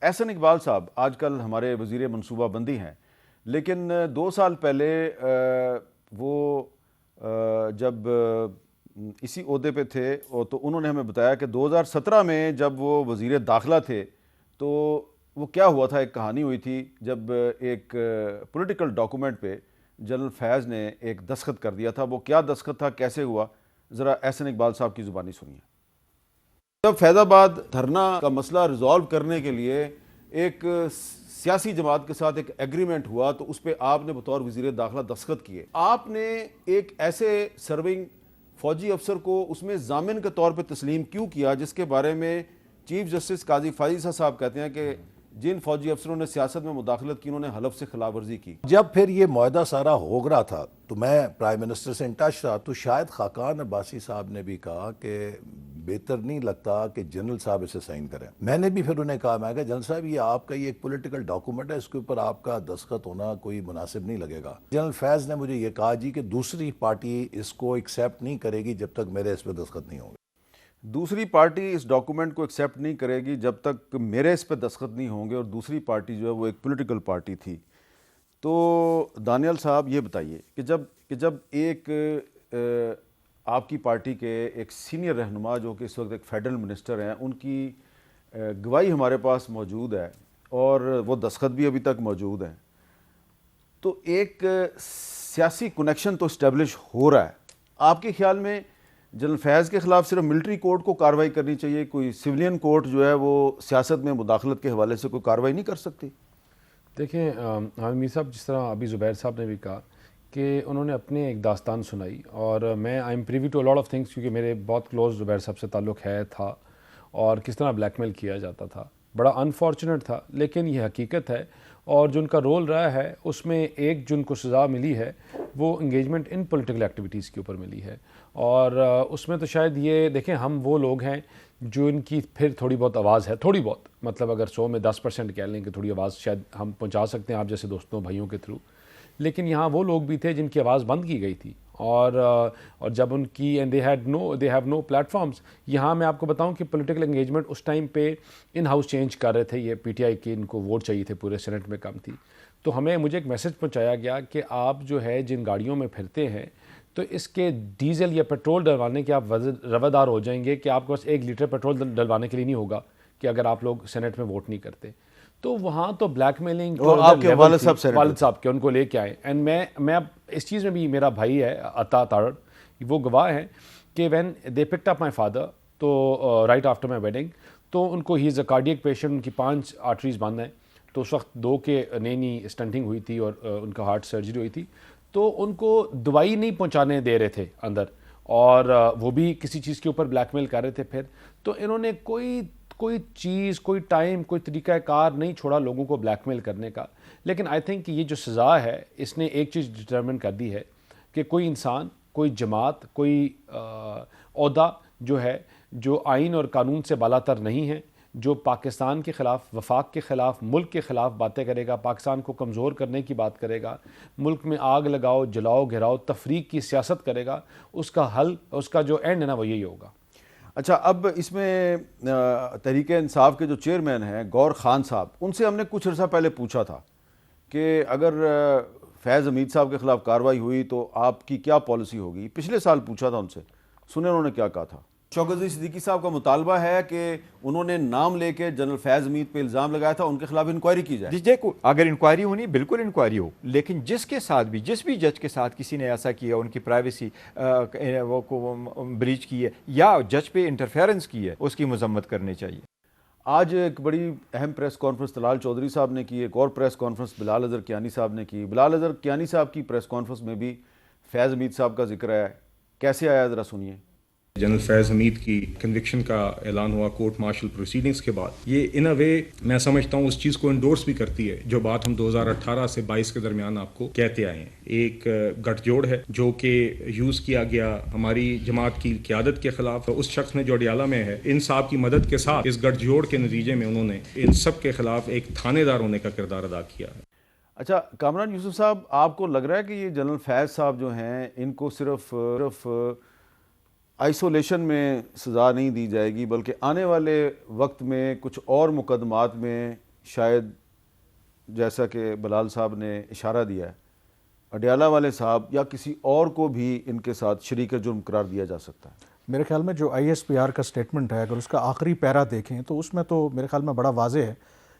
احسن اقبال صاحب آج کل ہمارے وزیر منصوبہ بندی ہیں، لیکن 2 سال پہلے وہ جب اسی عہدے پہ تھے تو انہوں نے ہمیں بتایا کہ 2017 میں جب وہ وزیر داخلہ تھے تو وہ کیا ہوا تھا، ایک کہانی ہوئی تھی جب ایک پولیٹیکل ڈاکومنٹ پہ جنرل فیض نے ایک دستخط کر دیا تھا۔ وہ کیا دستخط تھا، کیسے ہوا، ذرا احسن اقبال صاحب کی زبانی سنیے۔ جب فیض آباد دھرنا کا مسئلہ ریزالو کرنے کے لیے ایک سیاسی جماعت کے ساتھ ایک ایگریمنٹ ہوا تو اس پہ آپ نے بطور وزیر داخلہ دستخط کیے، آپ نے ایک ایسے سرونگ فوجی افسر کو اس میں ضامن کے طور پہ تسلیم کیوں کیا جس کے بارے میں چیف جسٹس قاضی فائز صاحب کہتے ہیں کہ جن فوجی افسروں نے سیاست میں مداخلت کی انہوں نے حلف سے خلاف ورزی کی؟ جب پھر یہ معاہدہ سارا ہو رہا تھا تو میں پرائم منسٹر سے ان ٹچ تھا، تو شاید خاقان عباسی صاحب نے بھی کہا کہ بہتر نہیں لگتا کہ جنرل صاحب اسے سائن کریں۔ میں نے بھی پھر انہیں کہا، میں کہا جنرل صاحب یہ آپ کا یہ ایک پولیٹیکل ڈاکومنٹ ہے، اس کے اوپر آپ کا دستخط ہونا کوئی مناسب نہیں لگے گا۔ جنرل فیض نے مجھے یہ کہا جی کہ دوسری پارٹی اس کو ایکسیپٹ نہیں کرے گی جب تک میرے اس پہ دستخط نہیں ہوں گے۔ دوسری پارٹی اس ڈاکومنٹ کو ایکسیپٹ نہیں کرے گی جب تک میرے اس پہ دستخط نہیں ہوں گے، اور دوسری پارٹی جو ہے وہ ایک پولیٹیکل پارٹی تھی۔ تو دانیال صاحب یہ بتائیے کہ جب ایک آپ کی پارٹی کے ایک سینئر رہنما جو کہ اس وقت ایک فیڈرل منسٹر ہیں، ان کی گواہی ہمارے پاس موجود ہے اور وہ دستخط بھی ابھی تک موجود ہیں، تو ایک سیاسی کنیکشن تو اسٹیبلش ہو رہا ہے۔ آپ کے خیال میں جنرل فیض کے خلاف صرف ملٹری کورٹ کو کارروائی کرنی چاہیے، کوئی سویلین کورٹ جو ہے وہ سیاست میں مداخلت کے حوالے سے کوئی کارروائی نہیں کر سکتی؟ دیکھیں حامد میر صاحب، جس طرح ابھی زبیر صاحب نے بھی کہا کہ انہوں نے اپنے ایک داستان سنائی، اور میں I am privy to lot of things, کیونکہ میرے بہت کلوز زبیر صاحب سے تعلق تھا، اور کس طرح بلیک میل کیا جاتا تھا، بڑا انفارچونیٹ تھا، لیکن یہ حقیقت ہے۔ اور جو ان کا رول رہا ہے اس میں ایک جن کو سزا ملی ہے وہ انگیجمنٹ ان پولیٹیکل ایکٹیویٹیز کے اوپر ملی ہے، اور اس میں تو شاید یہ دیکھیں ہم وہ لوگ ہیں جو ان کی پھر تھوڑی بہت آواز ہے، تھوڑی بہت مطلب اگر 100 میں 10% کہہ لیں کہ تھوڑی آواز شاید ہم پہنچا سکتے ہیں آپ جیسے دوستوں بھائیوں کے تھرو، لیکن یہاں وہ لوگ بھی تھے جن کی آواز بند کی گئی تھی، اور جب ان کی and they have no platforms. یہاں میں آپ کو بتاؤں کہ پولیٹیکل انگیجمنٹ اس ٹائم پہ ان ہاؤس چینج کر رہے تھے، یہ پی ٹی آئی کی ان کو ووٹ چاہیے تھے، پورے سینٹ میں کم تھی، تو مجھے ایک میسج پہنچایا گیا کہ آپ جو ہے جن گاڑیوں میں پھرتے ہیں تو اس کے ڈیزل یا پیٹرول ڈلوانے کے آپ روادار ہو جائیں گے کہ آپ کے پاس 1 لیٹر پیٹرول ڈلوانے کے لیے نہیں ہوگا کہ اگر آپ لوگ سینٹ میں ووٹ نہیں کرتے۔ تو وہاں تو بلیک میلنگ آپ کے والد صاحب کے ان کو لے کے آئے، اینڈ میں اس چیز میں بھی میرا بھائی ہے عطا تارڑ، وہ گواہ ہیں کہ when they picked up my father تو رائٹ آفٹر مائی ویڈنگ، تو ان کو ہی از اے کارڈیک پیشنٹ، ان کی 5 آرٹریز بند ہیں، تو اس وقت 2 کے نئی اسٹنٹنگ ہوئی تھی اور ان کا ہارٹ سرجری ہوئی تھی، تو ان کو دوائی نہیں پہنچانے دے رہے تھے اندر، اور وہ بھی کسی چیز کے اوپر بلیک میل کر رہے تھے پھر، تو انہوں نے کوئی چیز، کوئی ٹائم، کوئی طریقہ کار نہیں چھوڑا لوگوں کو بلیک میل کرنے کا۔ لیکن آئی تھنک کہ یہ جو سزا ہے اس نے ایک چیز ڈٹرمن کر دی ہے کہ کوئی انسان، کوئی جماعت، کوئی عہدہ جو ہے جو آئین اور قانون سے بالاتر نہیں ہے، جو پاکستان کے خلاف، وفاق کے خلاف، ملک کے خلاف باتیں کرے گا، پاکستان کو کمزور کرنے کی بات کرے گا، ملک میں آگ لگاؤ، جلاؤ، گھراؤ، تفریق کی سیاست کرے گا، اس کا حل، اس کا جو اینڈ ہے نا وہ یہی ہوگا۔ اچھا، اب اس میں تحریک انصاف کے جو چیئرمین ہیں گور خان صاحب، ان سے ہم نے کچھ عرصہ پہلے پوچھا تھا کہ اگر فیض حمید صاحب کے خلاف کارروائی ہوئی تو آپ کی کیا پالیسی ہوگی؟ پچھلے سال پوچھا تھا ان سے، سنیں انہوں نے کیا کہا تھا۔ شوکت علی صدیقی صاحب کا مطالبہ ہے کہ انہوں نے نام لے کے جنرل فیض حمید پہ الزام لگایا تھا، ان کے خلاف انکوائری کی جائے۔ دیکھو، اگر انکوائری ہونی بالکل انکوائری ہو، لیکن جس کے ساتھ بھی، جس بھی جج کے ساتھ کسی نے ایسا کیا، ان کی پرائیویسی بریچ کی ہے یا جج پہ انٹرفیئرنس کی ہے، اس کی مذمت کرنی چاہیے۔ آج ایک بڑی اہم پریس کانفرنس طلال چودھری صاحب نے کی، ایک اور پریس کانفرنس بلال اظہر کیانی صاحب نے کی۔ بلال اظہر کیانی صاحب کی پریس کانفرنس میں بھی فیض حمید صاحب کا ذکر ہے، کیسے آیا ذرا سنیے۔ جنرل فیض حمید کی کنوکشن کا اعلان ہوا کورٹ مارشل پروسیڈنگز کے بعد، یہ ان اے وے میں سمجھتا ہوں اس چیز کو انڈورس بھی کرتی ہے جو بات ہم 2018 سے 22 کے درمیان آپ کو کہتے آئے ہیں۔ ایک گٹھ جوڑ ہے جو کہ یوز کیا گیا ہماری جماعت کی قیادت کے خلاف، اس شخص نے جو اڈیالہ میں ہے، ان صاحب کی مدد کے ساتھ اس گٹھ جوڑ کے نتیجے میں انہوں نے ان سب کے خلاف ایک تھانے دار ہونے کا کردار ادا کیا ہے۔ اچھا کامران یوسف صاحب، آپ کو لگ رہا ہے کہ یہ جنرل فیض صاحب جو ہیں ان کو صرف آئسولیشن میں سزا نہیں دی جائے گی، بلکہ آنے والے وقت میں کچھ اور مقدمات میں شاید جیسا کہ بلال صاحب نے اشارہ دیا ہے اڈیالہ والے صاحب یا کسی اور کو بھی ان کے ساتھ شریک جرم قرار دیا جا سکتا ہے؟ میرے خیال میں جو آئی ایس پی آر کا سٹیٹمنٹ ہے اگر اس کا آخری پیرا دیکھیں تو اس میں تو میرے خیال میں بڑا واضح ہے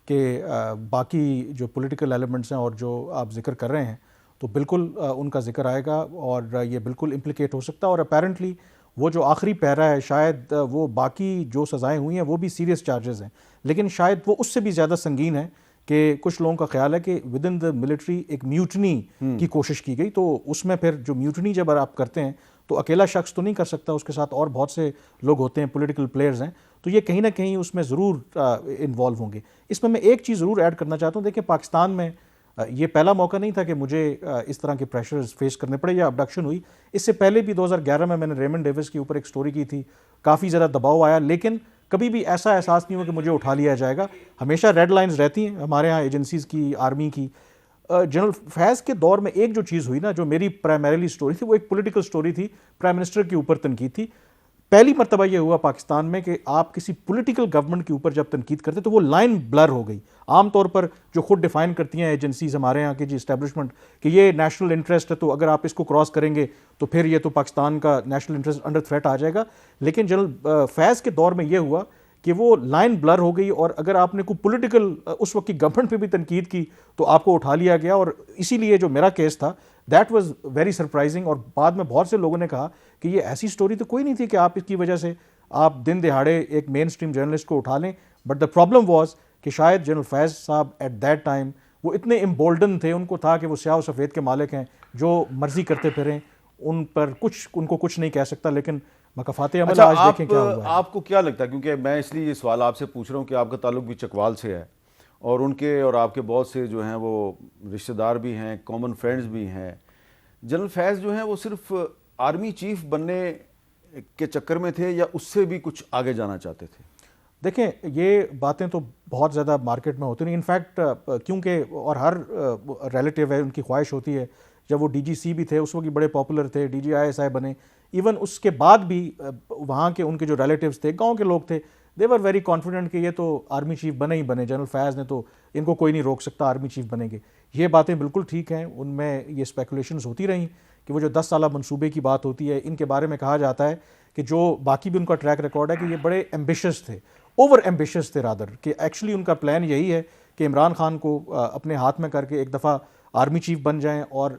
کہ باقی جو پولیٹیکل ایلیمنٹس ہیں اور جو آپ ذکر کر رہے ہیں تو بالکل ان کا ذکر آئے گا اور یہ بالکل امپلیکیٹ ہو سکتا ہے. اور اپیرنٹلی وہ جو آخری پیرا ہے شاید وہ باقی جو سزائیں ہوئی ہیں وہ بھی سیریس چارجز ہیں لیکن شاید وہ اس سے بھی زیادہ سنگین ہے کہ کچھ لوگوں کا خیال ہے کہ ود ان دا ملٹری ایک میوٹنی کی کوشش کی گئی. تو اس میں پھر جو میوٹنی جب آپ کرتے ہیں تو اکیلا شخص تو نہیں کر سکتا, اس کے ساتھ اور بہت سے لوگ ہوتے ہیں, پولیٹیکل پلیئرز ہیں, تو یہ کہیں نہ کہیں اس میں ضرور انوالو ہوں گے. اس میں ایک چیز ضرور ایڈ کرنا چاہتا ہوں, دیکھیں پاکستان میں یہ پہلا موقع نہیں تھا کہ مجھے اس طرح کے پریشرز فیس کرنے پڑے یا ابڈکشن ہوئی. اس سے پہلے بھی 2011 میں نے ریمنڈ ڈیوس کے اوپر ایک سٹوری کی تھی, کافی زیادہ دباؤ آیا لیکن کبھی بھی ایسا احساس نہیں ہوا کہ مجھے اٹھا لیا جائے گا. ہمیشہ ریڈ لائنز رہتی ہیں ہمارے ہاں ایجنسیز کی, آرمی کی. جنرل فیض کے دور میں ایک جو چیز ہوئی نا جو میری پرائمریلی سٹوری تھی وہ ایک پولیٹیکل سٹوری تھی, پرائم منسٹر کے اوپر تنقید تھی. پہلی مرتبہ یہ ہوا پاکستان میں کہ آپ کسی پولیٹیکل گورنمنٹ کے اوپر جب تنقید کرتے تو وہ لائن بلر ہو گئی. عام طور پر جو خود ڈیفائن کرتی ہیں ایجنسیز ہمارے یہاں کی جی اسٹیبلشمنٹ کہ یہ نیشنل انٹرسٹ ہے تو اگر آپ اس کو کراس کریں گے تو پھر یہ تو پاکستان کا نیشنل انٹرسٹ انڈر تھریٹ آ جائے گا. لیکن جنرل فیض کے دور میں یہ ہوا کہ وہ لائن بلر ہو گئی اور اگر آپ نے کوئی پولیٹیکل اس وقت کی گورنمنٹ پہ بھی تنقید کی تو آپ کو اٹھا لیا گیا. اور اسی لیے جو میرا کیس تھا دیٹ واز ویری سرپرائزنگ. اور بعد میں بہت سے لوگوں نے کہا کہ یہ ایسی سٹوری تو کوئی نہیں تھی کہ آپ اس کی وجہ سے آپ دن دہاڑے ایک مین سٹریم جرنلسٹ کو اٹھا لیں. بٹ دا پرابلم واز کہ شاید جنرل فیض صاحب ایٹ دیٹ ٹائم وہ اتنے امبولڈن تھے, ان کو تھا کہ وہ سیاہ و سفید کے مالک ہیں, جو مرضی کرتے پھریں, ان کو کچھ نہیں کہہ سکتا. لیکن مکافات عمل آج دیکھیں کیا ہوا ہے. آپ کو کیا لگتا ہے, کیونکہ میں اس لیے یہ سوال آپ سے پوچھ رہا ہوں کہ آپ کا تعلق بھی چکوال سے ہے اور ان کے اور آپ کے بہت سے جو ہیں وہ رشتہ دار بھی ہیں, کامن فرینڈز بھی ہیں. جنرل فیض جو ہیں وہ صرف آرمی چیف بننے کے چکر میں تھے یا اس سے بھی کچھ آگے جانا چاہتے تھے؟ دیکھیں یہ باتیں تو بہت زیادہ مارکیٹ میں ہوتی نہیں. انفیکٹ کیونکہ اور ہر ریلیٹیو ہے ان کی خواہش ہوتی ہے, جب وہ ڈی جی سی بھی تھے اس وقت بڑے پاپولر تھے, ڈی جی آئی ایس آئی بنے, ایون اس کے بعد بھی وہاں کے ان کے جو ریلیٹیوز تھے, گاؤں کے لوگ تھے, دے ور ویری کانفیڈنٹ کہ یہ تو آرمی چیف بنے ہی بنے, جنرل فیض نے تو ان کو کوئی نہیں روک سکتا, آرمی چیف بنیں گے. یہ باتیں بالکل ٹھیک ہیں, ان میں یہ اسپیکولیشنز ہوتی رہیں کہ وہ جو 10 سالہ منصوبے کی بات ہوتی ہے ان کے بارے میں کہا جاتا ہے کہ جو باقی بھی ان کا ٹریک ریکارڈ ہے کہ یہ بڑے ایمبیشس تھے, اوور ایمبیشس تھے رادر, کہ ایکچولی ان کا پلان یہی ہے کہ عمران خان کو اپنے ہاتھ میں کر کے ایک دفعہ آرمی چیف بن جائیں. اور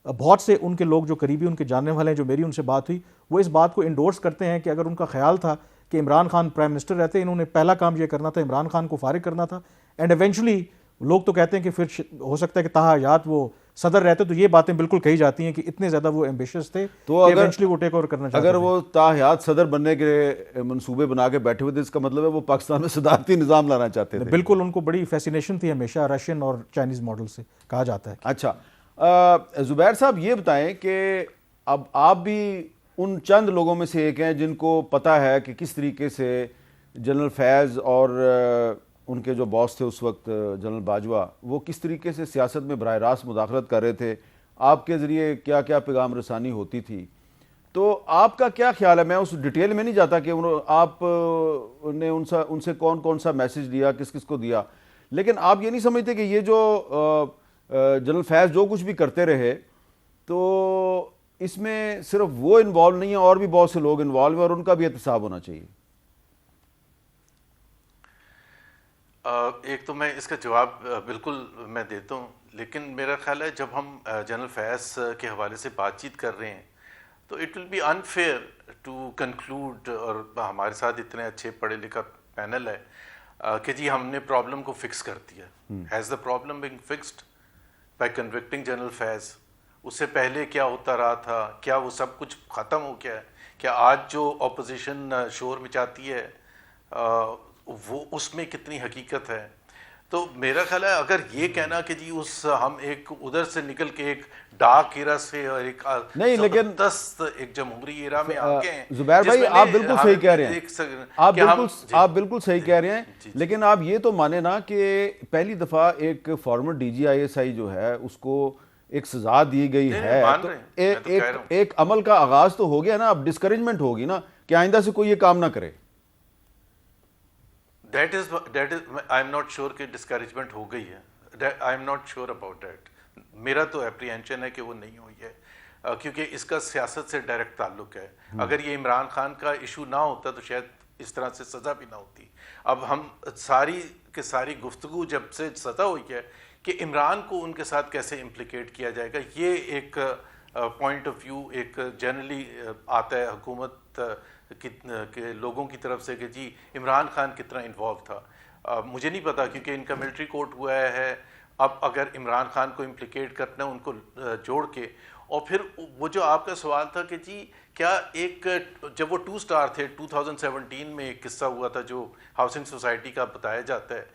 بہت سے ان کے لوگ جو قریبی ان کے جاننے والے ہیں, جو میری ان سے بات ہوئی, وہ اس بات کو انڈورس کرتے ہیں کہ اگر ان کا خیال تھا کہ عمران خان پرائم منسٹر رہتے, انہوں نے پہلا کام یہ کرنا تھا عمران خان کو فارغ کرنا تھا. اینڈ ایونچولی لوگ تو کہتے ہیں کہ پھر ہو سکتا ہے کہ تاہ حیات وہ صدر رہتے. تو یہ باتیں بالکل کہی جاتی ہیں کہ اتنے زیادہ وہ ایمبیشس تھے تو ایونچولی وہ ٹیک اوور کرنا چاہتے اگر وہ تاہ حیات صدر بننے کے منصوبے بنا کے بیٹھے ہوئے تھے, اس کا مطلب ہے وہ پاکستان میں صدارتی نظام لانا چاہتے تھے. بالکل, ان کو بڑی فیسینیشن تھی ہمیشہ رشین اور چائنیز ماڈل سے, کہا جاتا ہے. اچھا زبیر صاحب یہ بتائیں کہ اب آپ بھی ان چند لوگوں میں سے ایک ہیں جن کو پتہ ہے کہ کس طریقے سے جنرل فیض اور ان کے جو باس تھے اس وقت جنرل باجوہ, وہ کس طریقے سے سیاست میں براہ راست مداخلت کر رہے تھے, آپ کے ذریعے کیا کیا پیغام رسانی ہوتی تھی. تو آپ کا کیا خیال ہے, میں اس ڈیٹیل میں نہیں جاتا کہ آپ نے ان سے کون کون سا میسج دیا, کس کس کو دیا, لیکن آپ یہ نہیں سمجھتے کہ یہ جو جنرل فیض جو کچھ بھی کرتے رہے تو اس میں صرف وہ انوالو نہیں ہے, اور بھی بہت سے لوگ انوالو ہیں اور ان کا بھی احتساب ہونا چاہیے؟ ایک تو میں اس کا جواب بالکل میں دیتا ہوں, لیکن میرا خیال ہے جب ہم جنرل فیض کے حوالے سے بات چیت کر رہے ہیں تو it will be unfair to conclude, اور ہمارے ساتھ اتنے اچھے پڑھے لکھا پینل ہے کہ جی ہم نے پرابلم کو فکس کر دیا. Has the problem being fixed by convicting general Faiz? اس سے پہلے کیا ہوتا رہا تھا, کیا وہ سب کچھ ختم ہو گیا ہے؟ کیا آج جو اپوزیشن شور مچاتی ہے وہ اس میں کتنی حقیقت ہے؟ تو میرا خیال ہے اگر یہ کہنا کہ جی ہم ایک ادھر سے نکل کے ایک ڈارک ایرا سے اور ایک نہیں, لیکن ایک جمہوری ایرا میں آ گئے ہیں. زبیر بھائی آپ بالکل صحیح کہہ رہے ہیں, آپ بالکل صحیح کہہ رہے ہیں, لیکن آپ یہ تو مانے نا کہ پہلی دفعہ ایک former D G I S I جو ہے اس کو ایک سزا دی گئی ہے, تو ایک عمل کا آغاز تو ہو گیا نا, اب ڈسکریجمنٹ ہوگی نا کہ آئندہ سے کوئی یہ کام نہ کرے. That is I am not sure کہ ڈسکریجمنٹ ہو گئی ہے. I am not sure about that. میرا تو اپریہینشن ہے کہ وہ نہیں ہوئی ہے, کیونکہ اس کا سیاست سے ڈائریکٹ تعلق ہے. اگر یہ عمران خان کا ایشو نہ ہوتا تو شاید اس طرح سے سزا بھی نہ ہوتی. اب ہم ساری کے ساری گفتگو جب سے سزا ہوئی ہے کہ عمران کو ان کے ساتھ کیسے امپلیکیٹ کیا جائے گا, یہ ایک پوائنٹ آف ویو ایک جنرلی آتا ہے حکومت کے لوگوں کی طرف سے کہ جی عمران خان کتنا انوالو تھا. مجھے نہیں پتا کیونکہ ان کا ملٹری کورٹ ہوا ہے. اب اگر عمران خان کو امپلیکیٹ کرنا ہے ان کو جوڑ کے, اور پھر وہ جو آپ کا سوال تھا کہ جی کیا ایک جب وہ 2 سٹار تھے 2017 میں ایک قصہ ہوا تھا جو ہاؤسنگ سوسائٹی کا بتایا جاتا ہے,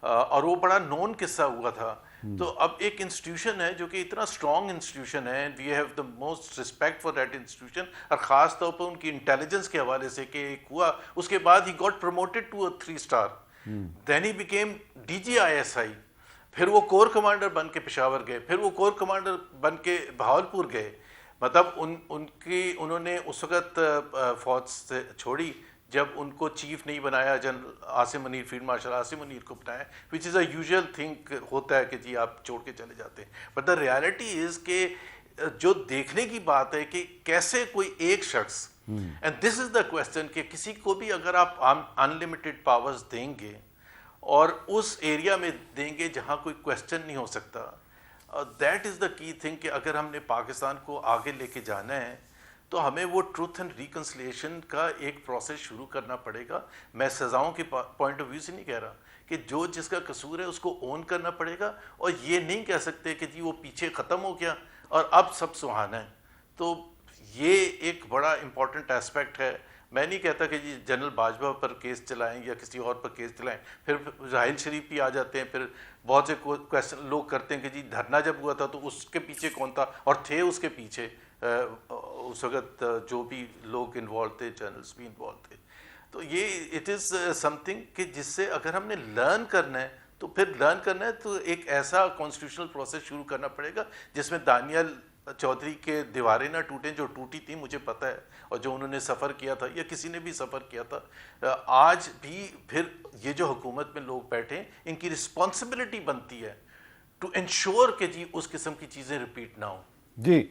اور وہ بڑا نون قصہ ہوا تھا. تو اب ایک انسٹیٹیوشن ہے جو کہ اتنا اسٹرانگ انسٹیٹیوشن ہے, we have the most respect for that institution, اور خاص طور پر ان کی انٹیلیجنس کے حوالے سے کہ ایک ہوا اس کے بعد ہی got promoted to 3 star, then he became DGISI, پھر وہ کور کمانڈر بن کے پشاور گئے, پھر وہ کور کمانڈر بن کے بہاولپور گئے. مطلب انہوں نے اس وقت فوج سے چھوڑی جب ان کو چیف نہیں بنایا, general Asim Munir, field marshal Asim Munir کو بنایا, وچ از اے یوزول تھنگ ہوتا ہے کہ جی آپ چھوڑ کے چلے جاتے ہیں. بٹ دا ریالٹی از کہ جو دیکھنے کی بات ہے کہ کیسے کوئی ایک شخص, and this is the question کہ کسی کو بھی اگر آپ انلمیٹڈ پاورز دیں گے اور اس ایریا میں دیں گے جہاں کوئی کویسچن نہیں ہو سکتا, دیٹ از دا کی تھنگ کہ اگر ہم نے پاکستان کو آگے لے کے جانا ہے تو ہمیں وہ ٹروتھ اینڈ ریکنسلیشن کا ایک پروسیس شروع کرنا پڑے گا. میں سزاؤں کے پوائنٹ آف ویو سے نہیں کہہ رہا کہ جو جس کا قصور ہے اس کو اون کرنا پڑے گا, اور یہ نہیں کہہ سکتے کہ جی وہ پیچھے ختم ہو گیا اور اب سب سہانا ہے. تو یہ ایک بڑا امپورٹنٹ اسپیکٹ ہے. میں نہیں کہتا کہ جی جنرل باجوہ پر کیس چلائیں یا کسی اور پر کیس چلائیں, پھر راحیل شریف بھی آ جاتے ہیں, پھر بہت سے کویسچن لوگ کرتے ہیں کہ جی دھرنا جب ہوا تھا تو اس کے پیچھے کون تھا, اور تھے اس کے پیچھے اس وقت جو بھی لوگ انوالو تھے, جرنلس بھی انوالو تھے. تو یہ اٹ از سم تھنگ کہ جس سے اگر ہم نے لرن کرنا ہے تو پھر لرن کرنا ہے تو ایک ایسا کانسٹیٹیوشنل پروسیس شروع کرنا پڑے گا جس میں دانیال چودھری کے دیواریں نہ ٹوٹیں, جو ٹوٹی تھی مجھے پتہ ہے, اور جو انہوں نے سفر کیا تھا یا کسی نے بھی سفر کیا تھا. آج بھی پھر یہ جو حکومت میں لوگ بیٹھے ان کی رسپانسبلٹی بنتی ہے ٹو انشور کہ جی اس قسم کی چیزیں ریپیٹ نہ ہوں. جی